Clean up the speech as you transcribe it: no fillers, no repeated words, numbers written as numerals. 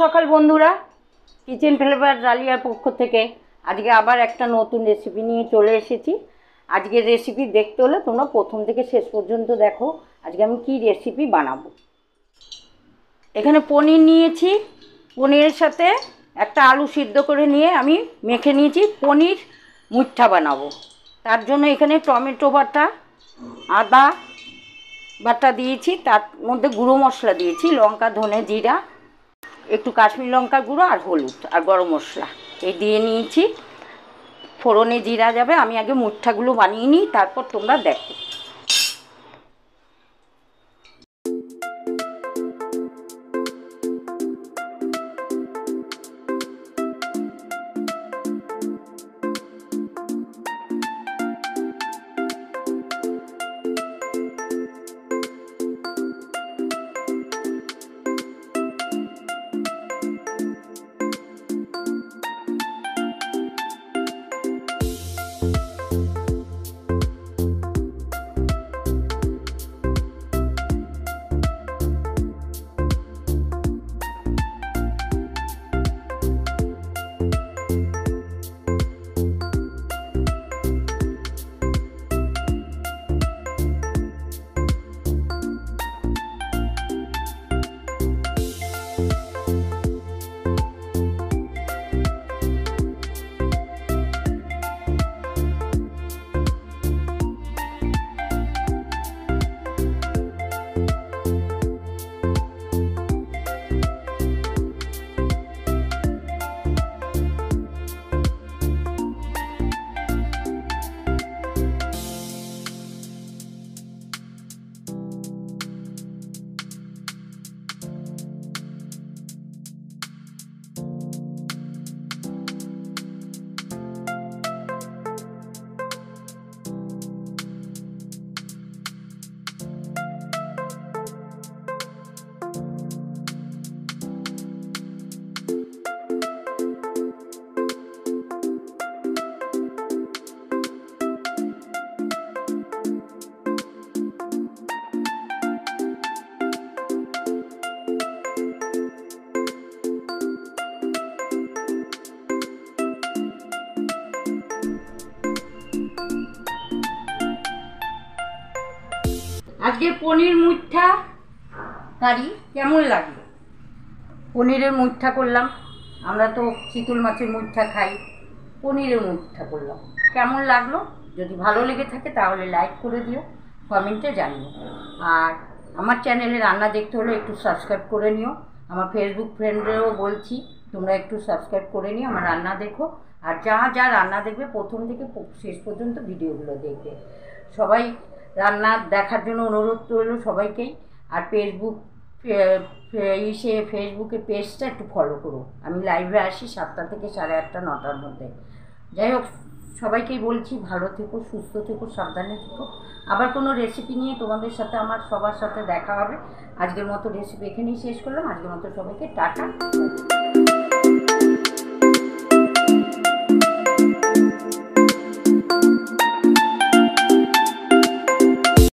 সকাল বন্ধুরা, kitchen flavour ডালিয়ার পক্ষ থেকে আজকে আবার একটা নতুন রেসিপি নিয়ে চলে এসেছি। আজকের রেসিপি দেখতে হলে তোমরা প্রথম থেকে শেষ পর্যন্ত দেখো আজকে আমি কি রেসিপি বানাবো। এখানে পনির নিয়েছি, পনিরের সাথে একটা আলু সিদ্ধ করে নিয়ে আমি মেখে নিয়েছি পনির মুঠা বানাবো। তার জন্য এখানে টমেটো বাটা, আদা বাটা দিয়েছি, তার মধ্যে গুঁড়ো মশলা দিয়েছি লঙ্কা, ধনে, জিরা, একটু কাশ্মীরি লঙ্কা গুঁড়ো আর হলুদ আর গরম মশলা এই দিয়ে নিয়েছি। ফোড়নে জিরা যাবে। আমি আগে মুঠাগুলো বানিয়ে নিই, তারপর তোমরা দেখো। আজকে পনির মুঠা কারি কেমন লাগলো? পনিরের মুঠা করলাম, আমরা তো চিতল মাছের মুঠা খাই, পনিরের মুঠা করলাম। কেমন লাগলো? যদি ভালো লেগে থাকে তাহলে লাইক করে দিও, কমেন্টে জানিও। আর আমার চ্যানেলে রান্না দেখতে হলে একটু সাবস্ক্রাইব করে নিও। আমার ফেসবুক ফ্রেন্ডদেরও বলছি তোমরা একটু সাবস্ক্রাইব করে নিও, আমার রান্না দেখো। আর যা যা রান্না দেখবে প্রথম থেকে শেষ পর্যন্ত ভিডিওগুলো দেখবে। সবাই রান্না দেখার জন্য অনুরোধ রইল সবাইকেই। আর ফেসবুকে পেজটা একটু ফলো করো। আমি লাইভে আসি 7টা থেকে 8:30 9টার মধ্যে। যাই হোক, সবাইকেই বলছি ভালো থেকো, সুস্থ থেকো, সাবধানে থেকো। আবার কোনো রেসিপি নিয়ে তোমাদের সাথে আমার সবার সাথে দেখা হবে। আজকের মতো রেসিপি এখানেই শেষ করলাম। আজকের মতো সবাইকে টাটা।